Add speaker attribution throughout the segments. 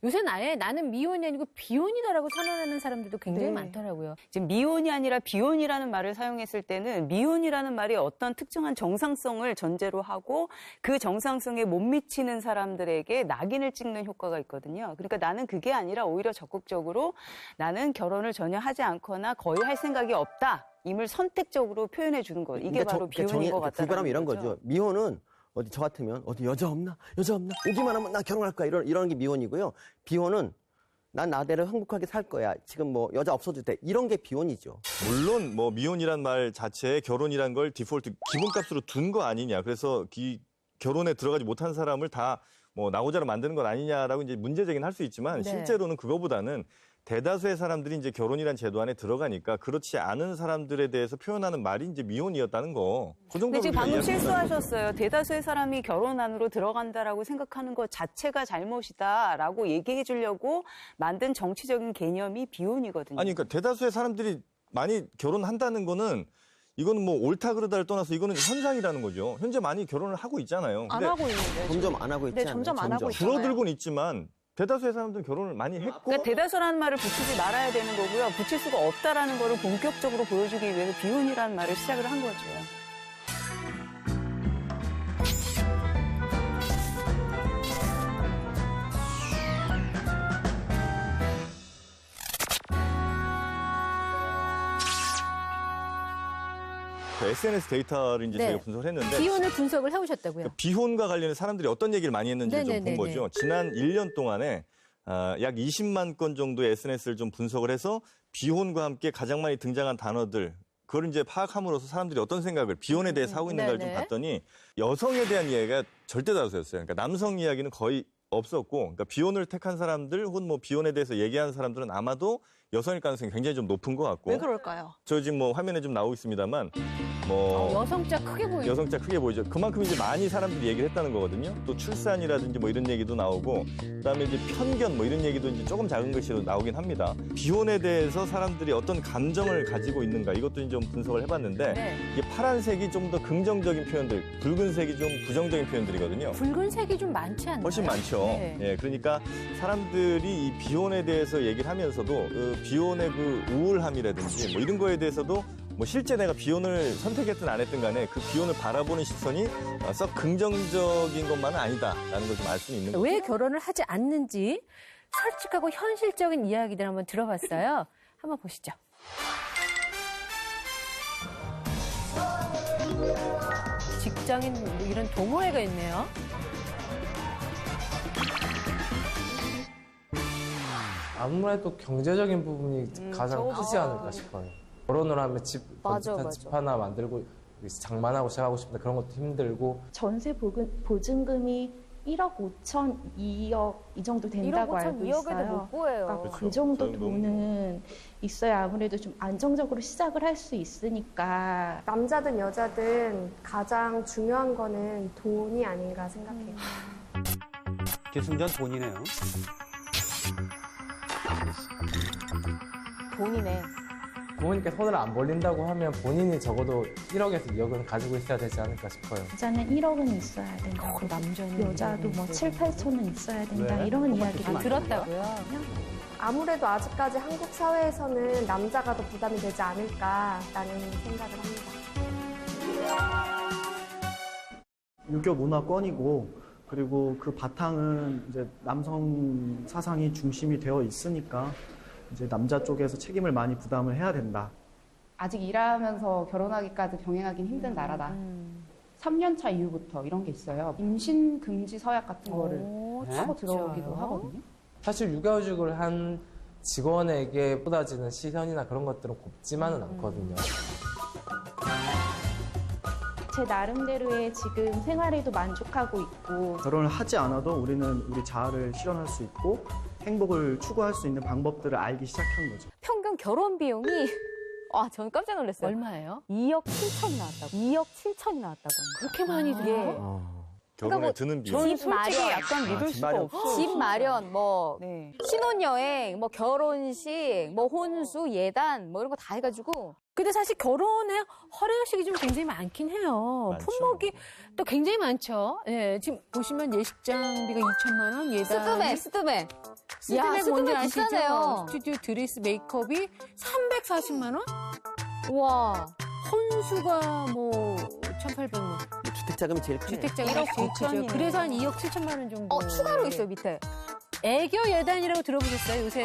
Speaker 1: 요새는 아예 나는 미혼이 아니고 비혼이다라고 선언하는 사람들도 굉장히
Speaker 2: 네.
Speaker 1: 많더라고요.
Speaker 3: 지금 미혼이 아니라 비혼이라는 말을 사용했을 때는 미혼이라는 말이 어떤 특정한 정상성을 전제로 하고 그 정상성에 못 미치는 사람들에게 낙인을 찍는 효과가 있거든요. 그러니까 나는 그게 아니라 오히려 적극적으로 나는 결혼을 전혀 하지 않거나 거의 할 생각이 없다. 임을 선택적으로 표현해 주는 거. 이게 바로 비혼인 것 같다는
Speaker 4: 불가람 이런 거죠. 미혼은 어디 저 같으면 어디 여자 없나? 오기만 하면 나 결혼할 거야. 이런 게 미혼이고요. 비혼은 난 나대로 행복하게 살 거야. 지금 뭐 여자 없어도 돼. 이런 게 비혼이죠.
Speaker 5: 물론 뭐 미혼이란 말 자체에 결혼이란 걸 디폴트 기본값으로 둔 거 아니냐. 그래서 결혼에 들어가지 못한 사람을 다 뭐 나고자로 만드는 것 아니냐라고 이제 문제제기는 할 수 있지만
Speaker 1: 네.
Speaker 5: 실제로는 그거보다는 대다수의 사람들이 이제 결혼이란 제도 안에 들어가니까 그렇지 않은 사람들에 대해서 표현하는 말이 이제 미혼이었다는 거. 그 정도로
Speaker 3: 근데 지금 방금
Speaker 5: 이해하시면
Speaker 3: 실수하셨어요. 대다수의 사람이 결혼 안으로 들어간다라고 생각하는 것 자체가 잘못이다라고 얘기해 주려고 만든 정치적인 개념이 비혼이거든요.
Speaker 5: 아니, 그러니까 대다수의 사람들이 많이 결혼한다는 거는 이거는 뭐 옳다 그르다를 떠나서 이거는 현상이라는 거죠. 현재 많이 결혼을 하고 있잖아요.
Speaker 2: 안
Speaker 5: 근데
Speaker 2: 하고 있는데.
Speaker 4: 점점 안 하고 있지
Speaker 2: 네,
Speaker 4: 않나요?
Speaker 2: 점점 안 하고 있잖아요.
Speaker 5: 줄어들고는 있지만 대다수의 사람들은 결혼을 많이 했고
Speaker 3: 그러니까 대다수라는 말을 붙이지 말아야 되는 거고요. 붙일 수가 없다라는 거를 본격적으로 보여주기 위해서 비혼이라는 말을 시작을 한 거죠.
Speaker 5: SNS 데이터를 이제
Speaker 1: 네.
Speaker 5: 저희가 분석을 했는데
Speaker 1: 비혼을 분석을 해오셨다고요.
Speaker 5: 그러니까 비혼과 관련해 사람들이 어떤 얘기를 많이 했는지를 좀 본
Speaker 1: 네네네네.
Speaker 5: 거죠. 지난 1년 동안에 약 20만 건 정도의 SNS를 좀 분석을 해서 비혼과 함께 가장 많이 등장한 단어들 그걸 이제 파악함으로써 사람들이 어떤 생각을 비혼에 대해서 하고 있는가를 좀
Speaker 1: 네네.
Speaker 5: 봤더니 여성에 대한 이야기가 절대 다수였어요. 그러니까 남성 이야기는 거의 없었고 그러니까 비혼을 택한 사람들 혹은 뭐 비혼에 대해서 얘기하는 사람들은 아마도 여성일 가능성이 굉장히 좀 높은 것 같고
Speaker 2: 왜 그럴까요?
Speaker 5: 저 지금 뭐 화면에 좀 나오고 있습니다만 뭐
Speaker 1: 여성자 크게 보이죠.
Speaker 5: 여성자 크게 보이죠. 그만큼 이제 많이 사람들이 얘기를 했다는 거거든요. 또 출산이라든지 뭐 이런 얘기도 나오고, 그다음에 이제 편견 뭐 이런 얘기도 이제 조금 작은 글씨로 나오긴 합니다. 비혼에 대해서 사람들이 어떤 감정을 가지고 있는가 이것도 이제 좀 분석을 해봤는데
Speaker 1: 네.
Speaker 5: 이게 파란색이 좀 더 긍정적인 표현들, 붉은색이 좀 부정적인 표현들이거든요.
Speaker 1: 붉은색이 좀 많지 않나요?
Speaker 5: 훨씬 많죠.
Speaker 1: 네.
Speaker 5: 예, 그러니까 사람들이 이 비혼에 대해서 얘기를 하면서도 그 비혼의 그 우울함이라든지 뭐 이런 거에 대해서도 뭐 실제 내가 비혼을 선택했든 안 했든 간에 그 비혼을 바라보는 시선이 썩 긍정적인 것만은 아니다라는 걸 좀 알 수는 있는 거죠.
Speaker 1: 왜 결혼을 하지 않는지 솔직하고 현실적인 이야기들 한번 들어봤어요. 한번 보시죠. 직장인 뭐 이런 동호회가 있네요.
Speaker 6: 아무래도 경제적인 부분이 가장 크지 않을까 싶어요. 결혼을 하면 집,
Speaker 2: 맞아,
Speaker 6: 번듯한
Speaker 2: 맞아.
Speaker 6: 집 하나 만들고 장만하고 시작하고 싶은데 그런 것도 힘들고
Speaker 7: 전세 보증금이 1억 5천, 2억 이 정도 된다고 알고 있어요.
Speaker 2: 구해요.
Speaker 7: 그러니까 그
Speaker 5: 그렇죠.
Speaker 7: 정도
Speaker 5: 그 정도는
Speaker 7: 돈은 있어야 아무래도 좀 안정적으로 시작을 할 수 있으니까.
Speaker 8: 남자든 여자든 가장 중요한 거는 돈이 아닌가 생각해요.
Speaker 9: 기승전 돈이네요.
Speaker 2: 돈이네.
Speaker 6: 부모님께 손을 안 벌린다고 하면 본인이 적어도 1억에서 2억은 가지고 있어야 되지 않을까 싶어요.
Speaker 7: 여자는 1억은 있어야 된다.
Speaker 1: 남자는
Speaker 7: 여자도 뭐 7, 8천은 있어야 된다.
Speaker 4: 왜?
Speaker 7: 이런 이야기를
Speaker 1: 들었다고요?
Speaker 8: 아무래도 아직까지 한국 사회에서는 남자가 더 부담이 되지 않을까라는 생각을 합니다.
Speaker 10: 유교 문화권이고 그리고 그 바탕은 이제 남성 사상이 중심이 되어 있으니까 이제 남자 쪽에서 책임을 많이 부담을 해야 된다.
Speaker 11: 아직 일하면서 결혼하기까지 병행하기는 힘든 나라다. 3년 차 이후부터 이런 게 있어요. 임신 금지 서약 같은 거를 하고 들어오기도 하거든요.
Speaker 6: 사실 육아휴직을 한 직원에게 쏟아지는 시선이나 그런 것들은 곱지만은 않거든요.
Speaker 7: 제 나름대로의 지금 생활에도 만족하고 있고.
Speaker 10: 결혼을 하지 않아도 우리는 우리 자아를 실현할 수 있고 행복을 추구할 수 있는 방법들을 알기 시작한 거죠.
Speaker 2: 평균 결혼 비용이 저는 깜짝 놀랐어요.
Speaker 1: 얼마예요?
Speaker 2: 2억 7천이 나왔다고. 2억 7천이 나왔다고.
Speaker 1: 그렇게 많이 들어요?
Speaker 5: 결혼에
Speaker 2: 뭐
Speaker 5: 드는 비용.
Speaker 3: 저는
Speaker 2: 집
Speaker 3: 솔직히
Speaker 2: 마련.
Speaker 3: 약간 믿을 수가
Speaker 4: 마련.
Speaker 3: 없어요.
Speaker 2: 집 마련, 뭐
Speaker 3: 네.
Speaker 2: 신혼여행, 뭐 결혼식, 뭐 혼수, 예단, 뭐 이런 거 다 해가지고.
Speaker 1: 근데 사실 결혼에 허례식이 좀 굉장히 많긴 해요.
Speaker 5: 많죠.
Speaker 1: 품목이 또 굉장히 많죠. 예, 지금 보시면 예식장비가 2천만 원, 예단.
Speaker 2: 스드메.
Speaker 1: 스드맥 뭔지
Speaker 2: 스드맥
Speaker 1: 아시죠?
Speaker 2: 비싸네요.
Speaker 1: 스튜디오 드레스 메이크업이 340만 원?
Speaker 2: 와.
Speaker 1: 혼수가 뭐 1,800만 원.
Speaker 4: 주택자금이 제일 크네.
Speaker 1: 주택자금이
Speaker 3: 1억
Speaker 1: 제일 크죠.
Speaker 3: 9천이네요.
Speaker 1: 그래서 한 2억 7천만 원 정도.
Speaker 2: 추가로 있어요, 밑에.
Speaker 1: 애교 예단이라고 들어보셨어요, 요새?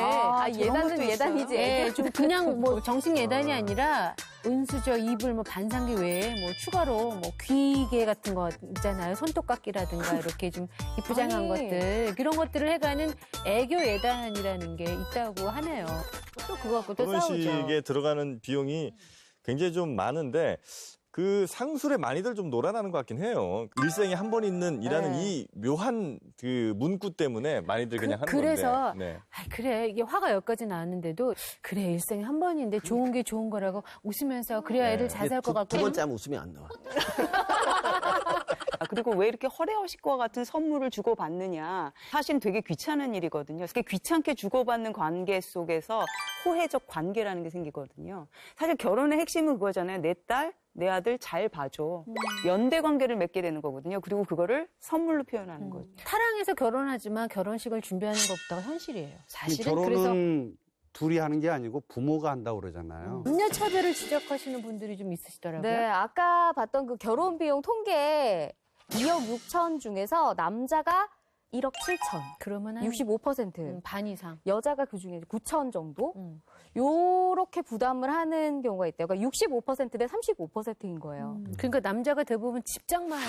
Speaker 2: 예단은 예단이지.
Speaker 1: 예, 좀 그냥 뭐 정식 예단이 아니라 은수저, 이불, 뭐 반상기 외에 뭐 추가로 뭐 귀게 같은 거 있잖아요. 손톱깎이라든가 이렇게 좀 이쁘장한
Speaker 2: 아니.
Speaker 1: 것들. 그런 것들을 해가는 애교 예단이라는 게 있다고 하네요. 또 그거 갖고 또 싸우죠.
Speaker 5: 결혼식에 들어가는 비용이 굉장히 좀 많은데 그 상술에 많이들 좀 놀아나는 것 같긴 해요. 일생에 한 번 있는 이라는
Speaker 1: 네.
Speaker 5: 이 묘한 그 문구 때문에 많이들 그냥 하는
Speaker 1: 그래서
Speaker 5: 건데. 네.
Speaker 1: 아이, 그래 이게 화가 여기까지 나왔는데도 그래 일생에 한 번인데 좋은 게 좋은 거라고 웃으면서 그래야 애를 잘 살 것 같고
Speaker 4: 두 번째 하면 웃으면 안 나와.
Speaker 3: 그리고 왜 이렇게 허례허식과 같은 선물을 주고받느냐. 사실은 되게 귀찮은 일이거든요. 그렇게 귀찮게 주고받는 관계 속에서 호혜적 관계라는 게 생기거든요. 사실 결혼의 핵심은 그거잖아요. 내 딸, 내 아들 잘 봐줘. 연대 관계를 맺게 되는 거거든요. 그리고 그거를 선물로 표현하는 거죠.
Speaker 1: 사랑해서 결혼하지만 결혼식을 준비하는 것보다가 현실이에요. 사실은
Speaker 9: 결혼은
Speaker 1: 그래서
Speaker 9: 둘이 하는 게 아니고 부모가 한다고 그러잖아요.
Speaker 1: 남녀 차별을 지적하시는 분들이 좀 있으시더라고요.
Speaker 2: 네, 아까 봤던 그 결혼 비용 통계 2억 6천 중에서 남자가 1억 7천.
Speaker 1: 그러면 한
Speaker 2: 65%.
Speaker 1: 반 이상.
Speaker 2: 여자가 그 중에 9천 정도?
Speaker 1: 음.
Speaker 2: 요렇게 부담을 하는 경우가 있대요. 그러니까 65%대 35%인 거예요.
Speaker 1: 그러니까 남자가 대부분 집장만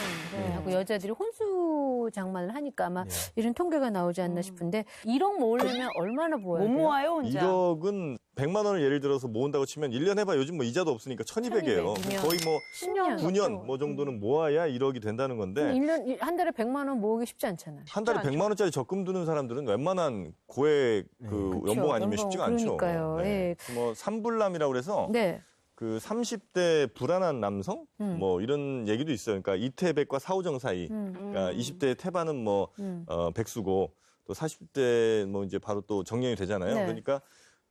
Speaker 1: 하고 여자들이 혼수 장만을 하니까 아마 이런 통계가 나오지 않나 싶은데 1억 모으려면 얼마나 모아야
Speaker 3: 못
Speaker 1: 돼요?
Speaker 3: 모아요, 혼자.
Speaker 5: 1억은 100만 원을 예를 들어서 모은다고 치면 1년 해봐 요즘 뭐 이자도 없으니까 1,200이에요.
Speaker 1: 1200 이면.
Speaker 5: 거의 뭐
Speaker 1: 10년.
Speaker 5: 9년 뭐 정도는 모아야 1억이 된다는 건데
Speaker 1: 1년 한 달에 100만 원 모으기 쉽지 않잖아요.
Speaker 5: 한 달에 100만 원짜리 적금 드는 사람들은 웬만한 고액 그
Speaker 1: 그렇죠.
Speaker 5: 연봉 아니면
Speaker 1: 연봉,
Speaker 5: 쉽지가 않죠.
Speaker 1: 그러니까요. 예.
Speaker 5: 뭐 삼불남이라고 그래서
Speaker 1: 네.
Speaker 5: 그 30대 불안한 남성 뭐 이런 얘기도 있어요. 그러니까 이태백과 사오정 사이. 그러니까 20대 태반은 뭐 백수고 또 40대 뭐 이제 바로 또 정년이 되잖아요.
Speaker 1: 네.
Speaker 5: 그러니까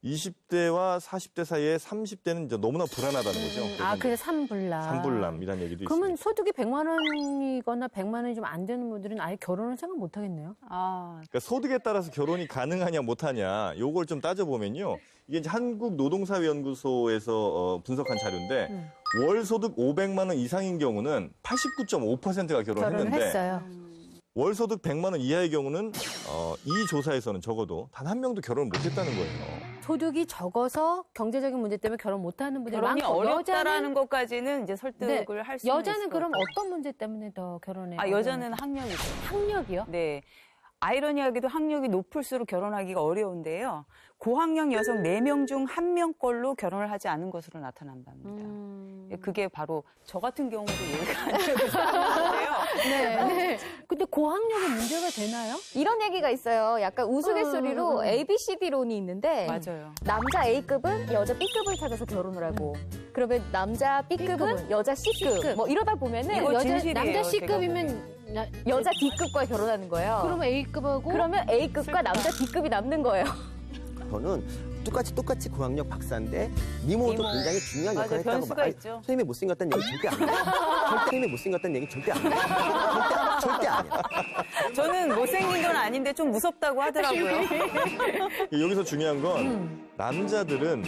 Speaker 5: 20대와 40대 사이에 30대는 이제 너무나 불안하다는 거죠.
Speaker 1: 아, 그래서 삼불남.
Speaker 5: 삼불남이라는 얘기도
Speaker 1: 그러면
Speaker 5: 있습니다.
Speaker 1: 소득이 100만 원이거나 100만 원이 좀 안 되는 분들은 아예 결혼을 생각 못 하겠네요.
Speaker 3: 아,
Speaker 5: 그러니까 소득에 따라서 결혼이 가능하냐 못하냐 요걸 좀 따져보면요. 이게 이제 한국노동사회연구소에서 분석한 자료인데 월 소득 500만 원 이상인 경우는 89.5%가
Speaker 1: 결혼을
Speaker 5: 결혼했는데
Speaker 1: 했어요.
Speaker 5: 월 소득 100만 원 이하의 경우는 이 조사에서는 적어도 단 한 명도 결혼을 못했다는 거예요.
Speaker 1: 소득이 적어서 경제적인 문제 때문에 결혼 못 하는 분들이
Speaker 3: 결혼이
Speaker 1: 많고
Speaker 3: 어렵다라는 것까지는 이제 설득을
Speaker 1: 네.
Speaker 3: 할 수 있을
Speaker 1: 여자는
Speaker 3: 것
Speaker 1: 그럼
Speaker 3: 같아요.
Speaker 1: 어떤 문제 때문에 더 결혼해요?
Speaker 3: 아, 여자는 학력이죠.
Speaker 1: 학력이요?
Speaker 3: 네. 아이러니하게도 학력이 높을수록 결혼하기가 어려운데요. 고학력 여성 4명 중 1명 걸로 결혼을 하지 않은 것으로 나타난답니다. 그게 바로 저 같은 경우도 예가 아니라고 생각하는데요.
Speaker 1: 네. 근데 고학력이 문제가 되나요?
Speaker 2: 이런 얘기가 있어요. 약간 우스갯소리로 ABCD론이 있는데
Speaker 3: 맞아요.
Speaker 2: 남자 A급은 여자 B급을 찾아서 결혼을 하고 그러면 남자 B급은 여자 C급 뭐 이러다 보면은
Speaker 3: 이거
Speaker 2: 여자
Speaker 3: 진실이에요,
Speaker 1: 남자
Speaker 3: 제가
Speaker 1: C급이면
Speaker 2: 여자 D급과 결혼하는 거예요.
Speaker 1: 그러면 A급하고
Speaker 2: 그러면 A급과 남자 D급이 남는 거예요.
Speaker 4: 저는 똑같이 고학력 박사인데 미모도
Speaker 3: 미모.
Speaker 4: 굉장히 중요한
Speaker 3: 맞아요.
Speaker 4: 역할을 했다고
Speaker 3: 변수가 있죠.
Speaker 4: 선생님이 못생겼다는 얘기 절대 안 해요. 선생님이 못생겼다는 얘기 절대 안 해요. 절대 아니야.
Speaker 3: 저는 못생긴 건 아닌데 좀 무섭다고 하더라고요.
Speaker 5: 여기서 중요한 건 남자들은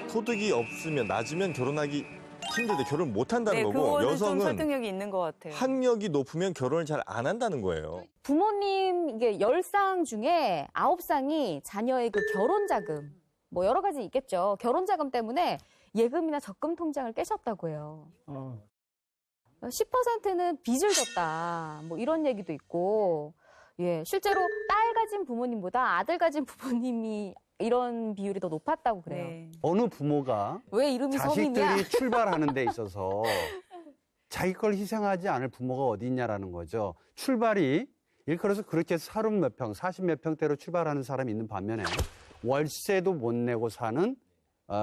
Speaker 5: 소득이 없으면 낮으면 결혼하기 힘들대 결혼 못 한다는
Speaker 3: 네,
Speaker 5: 거고
Speaker 3: 그거는 좀
Speaker 5: 여성은
Speaker 3: 설득력이 있는 것 같아요.
Speaker 5: 학력이 높으면 결혼을 잘 안 한다는 거예요.
Speaker 2: 부모님 이게 10상 중에 9상이 자녀의 그 결혼 자금 뭐 여러 가지 있겠죠. 결혼 자금 때문에 예금이나 적금 통장을 깨셨다고 해요. 10%는 빚을 졌다. 뭐 이런 얘기도 있고. 예, 실제로 딸 가진 부모님보다 아들 가진 부모님이 이런 비율이 더 높았다고 그래요.
Speaker 3: 네.
Speaker 9: 어느 부모가
Speaker 2: 왜 이름이 서민이야?
Speaker 9: 자식들이 출발하는 데 있어서 자기 걸 희생하지 않을 부모가 어디 있냐라는 거죠. 출발이 일컬어서 그렇게 30몇 평, 40몇 평대로 출발하는 사람이 있는 반면에 월세도 못 내고 사는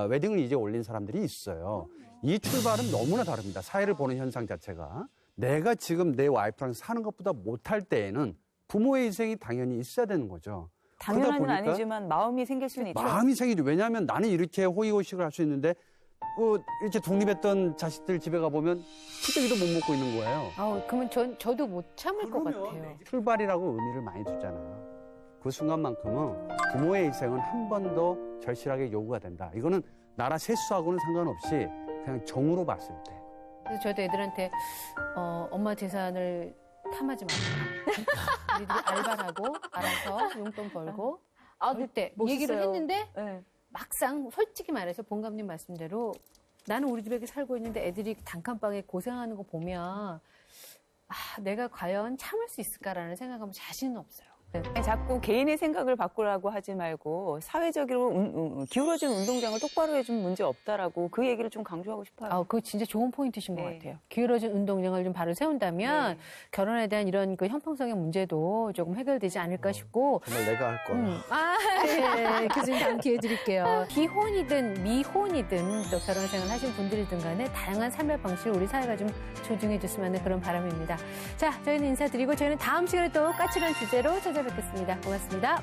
Speaker 9: 웨딩을 이제 올린 사람들이 있어요. 이 출발은 너무나 다릅니다. 사회를 보는 현상 자체가. 내가 지금 내 와이프랑 사는 것보다 못할 때에는 부모의 희생이 당연히 있어야 되는 거죠.
Speaker 3: 당연한 건
Speaker 9: 그러다 보니까
Speaker 3: 아니지만 마음이 생길 수는 있죠.
Speaker 9: 마음이 생기죠. 왜냐하면 나는 이렇게 호의호식을 할 수 있는데 이렇게 독립했던 자식들 집에 가보면 시댁이도 못 먹고 있는 거예요.
Speaker 1: 그러면 저도 못 참을 것 같아요.
Speaker 9: 출발이라고 의미를 많이 두잖아요. 그 순간만큼은 부모의 희생은 한 번 더 절실하게 요구가 된다. 이거는 나라 세수하고는 상관없이 그냥 정으로 봤을 때.
Speaker 1: 그래서 저도 애들한테 엄마 재산을 탐하지 마라. 우리들이 알바를 하고 알아서 용돈 벌고 그때 얘기를 했는데
Speaker 2: 네.
Speaker 1: 막상 솔직히 말해서 본감님 말씀대로 나는 우리 집에 살고 있는데 애들이 단칸방에 고생하는 거 보면 내가 과연 참을 수 있을까라는 생각하면 자신은 없어요.
Speaker 3: 자꾸 개인의 생각을 바꾸라고 하지 말고 사회적으로 기울어진 운동장을 똑바로 해주면 문제 없다라고 그 얘기를 좀 강조하고 싶어요.
Speaker 1: 그거 진짜 좋은 포인트신 것
Speaker 3: 네.
Speaker 1: 같아요. 기울어진 운동장을 좀 바로 세운다면 결혼에 대한 이런 그 형평성의 문제도 조금 해결되지 않을까 싶고.
Speaker 4: 정말 내가 할 거야.
Speaker 1: 예. 그 다음 기회 드릴게요. 비혼이든 미혼이든 또 결혼 생활 하신 분들이든 간에 다양한 삶의 방식을 우리 사회가 좀 조중해 줬으면 하는 그런 바람입니다. 자, 저희는 인사드리고 저희는 다음 시간에 또 까칠한 주제로 찾아뵙겠습니다. 고맙습니다.